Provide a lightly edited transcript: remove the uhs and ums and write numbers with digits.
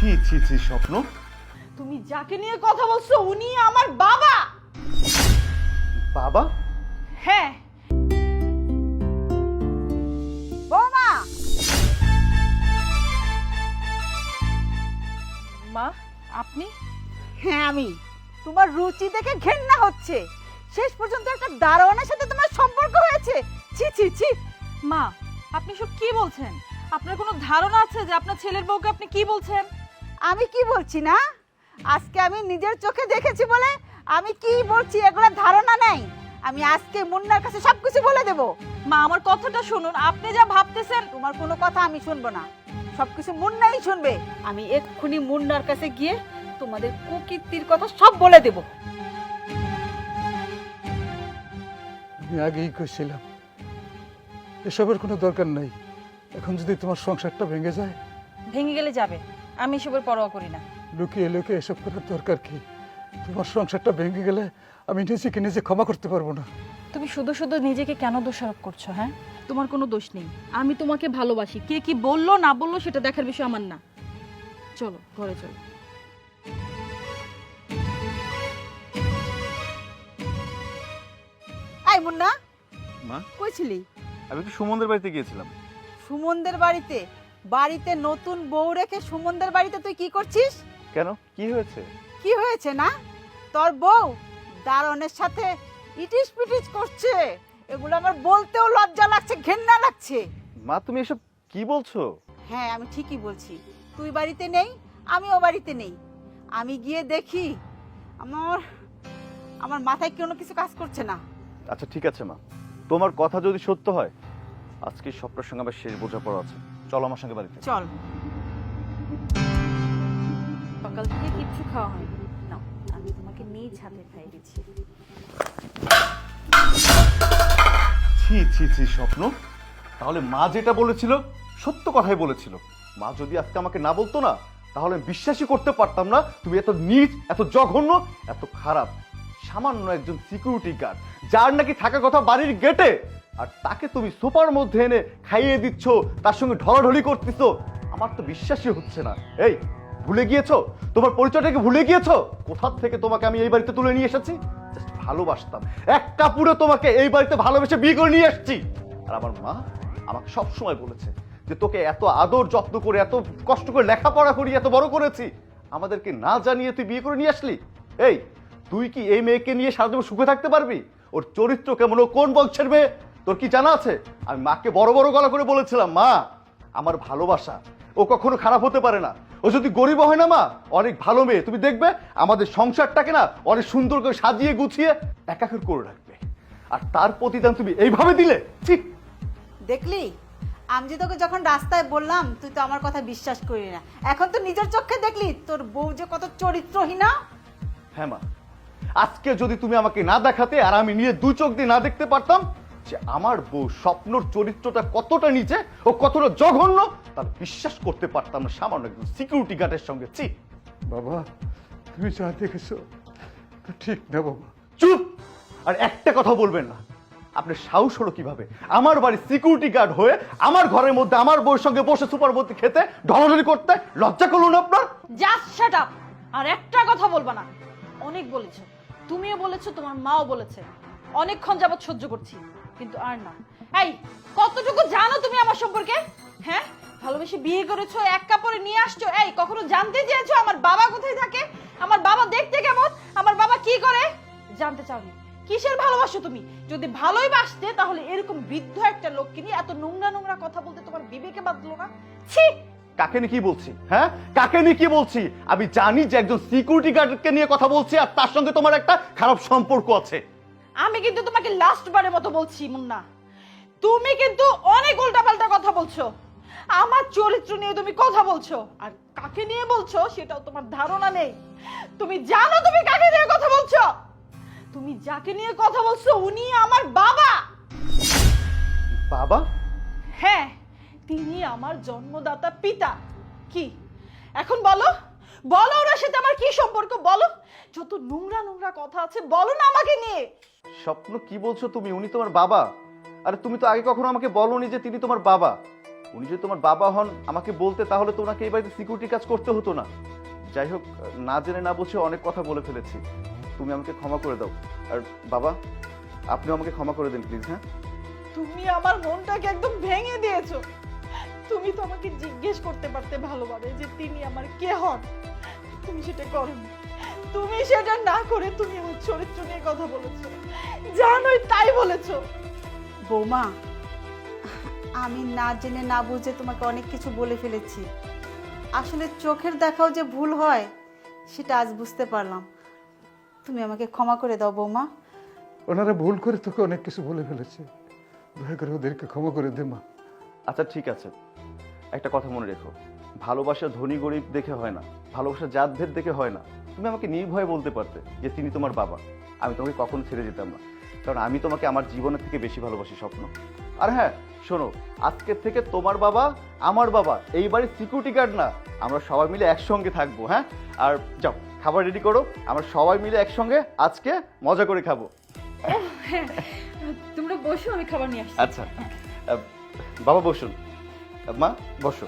ছি ছি ছি স্বপ্ন, তুমি যাকে নিয়ে কথা বলছো উনি আমার বাবা। বাবা? হ্যাঁ। বৌমা, মা আপনি? হ্যাঁ আমি। তোমার রুচি দেখে ঘেন্না হচ্ছে। শেষ পর্যন্ত একটা দারোয়ানের সাথে তোমার সম্পর্ক হয়েছে। ছি ছি ছি। মা আপনি সব কি বলছেন? আপনার কোনো ধারণা আছে যে আপনার ছেলের বউকে আপনি কি বলছেন? আমি কি বলছি না, আজকে আমি নিজের চোখে দেখেছি বলে আমি কি বলছি এগুলো ধারণা নাই। আমি আজকে মুন্নার কাছে সবকিছু বলে দেব। মা আমার কথাটা শুনুন, আপনি যা ভাবতেছেন। তোমার কোনো কথা আমি শুনবো না, সবকিছু মুন্নাই শুনবে। আমি এক্ষুনি মুন্নার কাছে গিয়ে তোমাদের কুকীর্তির কথা সব বলে দেব। আমি আগেই কইছিলাম এসবের কোনো দরকার নাই। এখন যদি তোমার সংসারটা ভেঙে যায়, ভেঙে গেলে যাবে, আমি এসবের পরোয়া করি না। লুকিয়ে লুকিয়ে এসব করার দরকার কি? তোমার সংসারটা ভেঙে গেলে আমি নিজেকে নিজে ক্ষমা করতে পারবো না। তুমি শুধু শুধু নিজেকে কেন দোষারোপ করছো? হ্যাঁ, তোমার কোনো দোষ নেই। আমি তোমাকে ভালোবাসি, কে কি বললো না বললো সেটা দেখার বিষয় আমার না। চলো ঘরে চলো। এই মুন্না, মা, কইছিলি? আমি একটু সুমনদের বাড়িতে গিয়েছিলাম। সুমনদের বাড়িতে? বাড়িতে নতুন বউ রেখে সুমনদের বাড়িতে তুই কি করছিস? কেন, কি হয়েছে? কি হয়েছে না? তোর বউ দারোয়ানের সাথে ইটিস পিটিস করছে। এগুলো আমার বলতেও লজ্জা লাগছে, ঘেন্না লাগছে। মা তুমি এসব কি বলছো? হ্যাঁ আমি ঠিকই বলছি। তুই বাড়িতে নেই, আমিও বাড়িতে নেই। আমি গিয়ে দেখি আমার আমার মাথায় কোনো কিছু কাজ করছে না। আচ্ছা ঠিক আছে মা, তোমার কথা যদি সত্য হয় আজকে স্বপ্নের সঙ্গে আবার শেষ বোঝাপড়া আছে। চলো আমার সঙ্গে বাড়িতে। চল। সকাল থেকে কিচ্ছু খাওয়া হয়নি, নাও আমি তোমাকে নিজ হাতে খাইয়ে দিচ্ছি। ছি ছি ছি স্বপ্ন, তাহলে মা যেটা বলেছিল সত্য কথাই বলেছিল। মা যদি আজকে আমাকে না বলতো না তাহলে আমি বিশ্বাসই করতে পারতাম না তুমি এত নীচ, এত জঘন্য, এত খারাপ। সামান্য একজন সিকিউরিটি গার্ড যার নাকি থাকার কথা বাড়ির গেটে, আর তাকে তুমি সোফার মধ্যে এনে খাইয়ে দিচ্ছ, তার সঙ্গে ঢলাঢলি করতেছো। আমার তো বিশ্বাসই হচ্ছে না। এই ভুলে গিয়েছো? তোমার পরিচয়টাকে ভুলে গিয়েছো? কোথা থেকে তোমাকে আমি এই বাড়িতে তুলে নিয়ে এসেছি? জাস্ট ভালোবাসতাম, এক কাপড়ে তোমাকে এই বাড়িতে ভালোবেসে বিয়ে করে নিয়ে এসেছি। আর আমার মা আমাকে সব সময় বলেছে যে তোকে এত আদর যত্ন করে, এত কষ্ট করে লেখাপড়া করি, এত বড় করেছি, আমাদেরকে না জানিয়ে তুই বিয়ে করে নিয়ে আসলি। এই তুই কি এই মেয়েকে নিয়ে সারা জীবন সুখে থাকতে পারবি? ওর চরিত্র কেমন, ও কোন বংশের মেয়ে তোর কি জানা আছে? আমি মাকে বড় বড় গলা করে বলেছিলাম, মা আমার ভালোবাসা ও কখনো খারাপ হতে পারে না। ও যদি গরিব হয় না মা, অনেক ভালো মেয়ে, তুমি দেখবে আমাদের সংসারটাকে না অনেক সুন্দর করে সাজিয়ে গুছিয়ে একাকার করে রাখবে। আর তার প্রতিদান তুমি এইভাবে দিলে? ঠিক দেখলি, আমি যে তোকে যখন রাস্তায় বললাম তুই তো আমার কথা বিশ্বাস করলি না। এখন তো নিজের চোখে দেখলি তোর বউ যে কত চরিত্রহীনা। হ্যাঁ মা, আজকে যদি তুমি আমাকে না দেখাতে আর আমি নিয়ে দু চোখ দিয়ে না দেখতে পারতাম যে আমার বউ স্বপ্নর চরিত্রটা কতটা নিচে ও কতটা জঘন্য, তার বিশ্বাস করতে পারতাম না সামান্য একজন সিকিউরিটি গার্ডের সঙ্গে। ছি! বাবা, তুমি যা দেখেছো তা ঠিক না বাবা। চুপ! আর একটা কথা বলবেন না। আপনার সাহস হলো কিভাবে আমার বাড়ি সিকিউরিটি গার্ড হয়ে আমার ঘরের মধ্যে আমার বউয়ের সঙ্গে বসে সুপার মধ্যে খেতে, ঢলাঢলি করতে? লজ্জা করলো না আপনার? Just shut up! আর একটা কথা বলবা না। অনেক বলেছো, তুমিও বলেছো, তোমার মাও বলেছে। অনেকক্ষণ যাবত সহ্য করছি, কিন্তু আর না। এই কতটুকু জানো তুমি আমার সম্পর্কে? হ্যাঁ, ভালোবেসে বিয়ে করেছো, এক কাপড়ে নিয়ে আসছো। এই কখনো জানতে চেয়েছো আমার বাবা কোথায় থাকে, আমার বাবা দেখতে কেমন, আমার বাবা কি করে? জানতে চাওনি। কিসের ভালোবাসো তুমি? যদি ভালোই বাসতে তাহলে এরকম বৃদ্ধ একটা লোককে নিয়ে এত নোংরা নোংরা কথা বলতে তোমার বিবেকে বাঁধলো না? ছি! কাকে নিয়ে কি বলছি? হ্যাঁ, কাকে নিয়ে কি বলছি? আমি জানি যে একজন সিকিউরিটি গার্ডকে নিয়ে কথা বলছি আর তার সঙ্গে তোমার একটা খারাপ সম্পর্ক আছে। আমি কিন্তু তোমাকে লাস্ট বারের মতো বলছি মুন্না, তুমি কিন্তু অনেক উল্টাপাল্টা কথা বলছো। আমার চরিত্র নিয়ে তুমি কথা বলছো, আর কাকে নিয়ে বলছো সেটাও তোমার ধারণা নেই। তুমি জানো তুমি কাকে নিয়ে কথা বলছো? তুমি যাকে নিয়ে কথা বলছো উনি আমার বাবা। বাবা? হ্যাঁ, তিনি আমার জন্মদাতা পিতা। কি এখন বলো, বলো ওনার সাথে আমার কি সম্পর্ক? বলো, যত নোংরা নোংরা কথা আছে বলো না আমাকে নিয়ে। স্বপ্ন কি বলছো তুমি? উনি তোমার বাবা? আরে তুমি তো আগে কখনো আমাকে বলোনি যে তিনি তোমার বাবা। উনি যদি তোমার বাবা হন আমাকে বলতে, তাহলে তো ওনাকে এই বাড়িতে সিকিউরিটি কাজ করতে হতো না। যাই হোক, না জেনে না বুঝে অনেক কথা বলে ফেলেছি, তুমি আমাকে ক্ষমা করে দাও। আর বাবা, আপনিও আমাকে ক্ষমা করে দিন প্লিজ। হ্যাঁ, তুমি আমার মনটাকে একদম ভেঙে দিয়েছো। তুমি তো আমাকে জিজ্ঞেস করতে পারতে ভালোভাবে যে তিনি আমার কে হন, তুমি সেটা করোনি। তুমি সেটা না করে তুমি আমার চরিত্র নিয়ে কথা বলেছো, জানোই তাই বলেছো। বৌমা, আমি না জেনে না বুঝে তোমাকে অনেক কিছু বলে ফেলেছি। আসলে চোখের দেখাও যে ভুল হয় সেটা আজ বুঝতে পারলাম। তুমি আমাকে ক্ষমা করে দাও বৌমা। ওনারা ভুল করে তোকে অনেক কিছু বলে ফেলেছে, দয়া করে ওদেরকে ক্ষমা করে দে মা। আচ্ছা ঠিক আছে, একটা কথা মনে রেখো, ভালোবাসা ধনী গরিব দেখে হয় না, ভালোবাসা জাত ভেদ দেখে হয় না। তুমি আমাকে নির্ভয়ে বলতে পারতে যে তিনি তোমার বাবা, আমি তোমাকে কখনো ছেড়ে যেতাম না, কারণ আমি তোমাকে আমার জীবনের থেকে বেশি ভালোবাসি স্বপ্ন। আর হ্যাঁ শোনো, আজকের থেকে তোমার বাবা আমার বাবা এই বাড়ির সিকিউরিটি গার্ড না, আমরা সবাই মিলে একসঙ্গে থাকবো। হ্যাঁ, আর যাও খাবার রেডি করো, আমরা সবাই মিলে একসঙ্গে আজকে মজা করে খাবো। তোমরা বসো, আমি খাবার নিয়ে আসছি। আচ্ছা, বাবা বসুন, মা বসো।